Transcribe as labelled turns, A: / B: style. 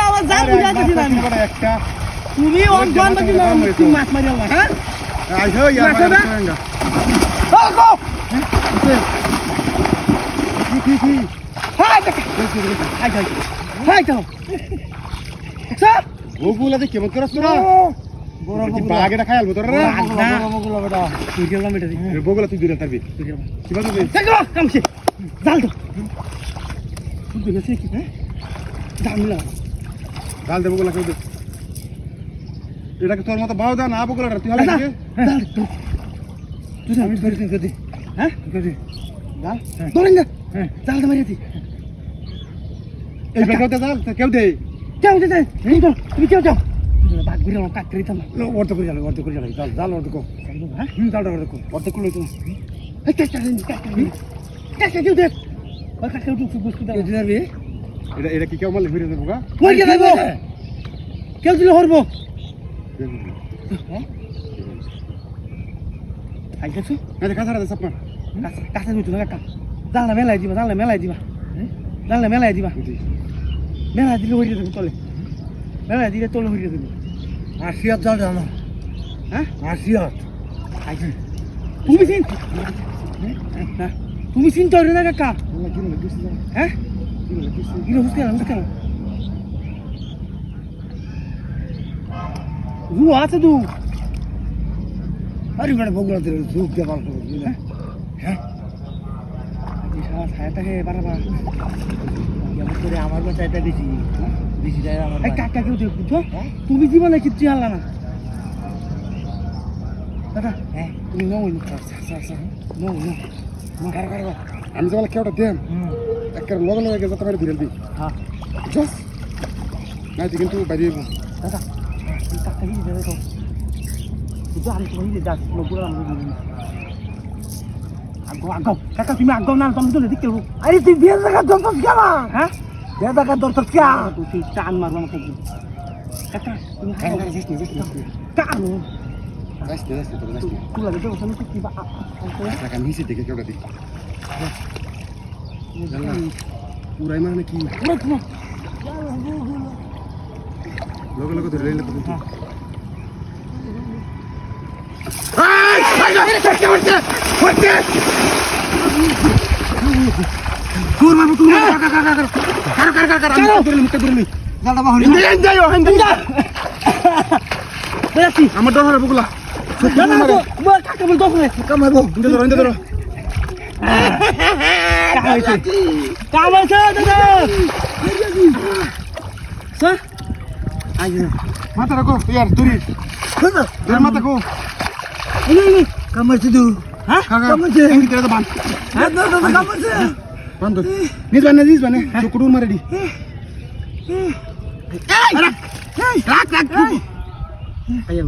A: আমার জাল বুঝাইতেছি না
B: একটা
A: তুমি অজ্ঞান বাকি না মাছ মারি আমার হ্যাঁ
B: আইছো ইয়া মারাঙ্গা
A: গো
B: কি
A: হাই হাই তো স্যার
B: ওগুলাতে কেমন করছ তোরা
A: বড়
B: বাগেটা খাইলবো তোরা রে
A: বড় বেটা 2 কিলোমিটার
B: বগুলা তুই দূরে থাকবি কিবা তুই
A: দেখো কামছে জাল তো তুই গেছে কি হ্যাঁ জামিলা
B: গাল দে বগুলা কেউ দে এটাকে তোর মতো বাও দা না বগুলাটা তুই হালাই দিকে
A: জাল তুই আমি ধরে দে হ্যাঁ করে জাল ধরেন না হ্যাঁ জাল দে মারি দি
B: এই বেটাতে জাল কেউ দে
A: কেউ দে তুমি কেউ যাও বাদ ঘুরে আমার কাট করি তাম
B: অর্ধ করে যাবে জাল জাল অর্ধ কো
A: হ্যাঁ
B: জালটা অর্ধ করে তুই
A: এই কাট কেউ দে ওই কাট কেউ তুই বুঝতে দাও দিবি
B: এটা কি কেউ মারলে ফিরে দেবো গা
A: কই কে যাইবো কেউ দিলে হরবো হ্যাঁ আইছো
B: এটা কাছাড়া দে সাপমা
A: কাছে বুঝছো না কাকা জানলা মেলাই দিবা মেলাই দিলে হইরে দেবো তলে মেলাই দিলে তলে হইরে দেবো
B: আসিয়াত জাল জানো
A: হ্যাঁ
B: আসিয়াত
A: আইছো তুমি চিন তুমি চিন্তা হইরে না কাকা হ্যাঁ কিলো হুসকে আমি কেন রু আছে দু
B: আরে বড় বগুলা দে জুক দে বাল করবি না হ্যাঁ
A: সারা ছায়াটাকে বারবার করে আমার চাইটা বেশি বেশি যায় আমার কাকা কেউ দেখো তুমি জীবনে কিচ্ছু আনলা না দাদা হ্যাঁ তুমি নো নো
B: আমি তো বলে কেউটা দেম একটা লগে গেছে তোমার দিলেন দি
A: হ্যাঁ
B: জস নাই কিন্তু বাইরে
A: দাদা কাকা কি দেবে তো itu hari ini dah lo pulang dulu. Agak, kakak sini agak nang kamu tu dah dikil. Ayo si dia dekat dokter sekarang, hah? Dia dekat dokter sekarang. Tu si Chan marah macam tu. Kakak, ini kakak sini. Kakak lu.
B: Dah, terus.
A: Tu lagi tu sana tu tiba.
B: Kakak ni sih dekat kau dah di. Jalan. Urai mana ki?
A: Urai tu.
B: Logo tu relay tu. আমার ডর বগুলা
A: কাকা বল দোষ
B: কামাবো ইন্দে ধরো
A: কামাইছে দাদা sir আইজো
B: মাথা রাখো ইয়ার দূরে দূরে মাথা কো
A: ini
B: কামাইছে দু
A: hah
B: কামাইছে এঙ্গি তেরা বান
A: কামাইছে
B: বান নিজ বানে টুকুর মারে দি রাখ আয়ো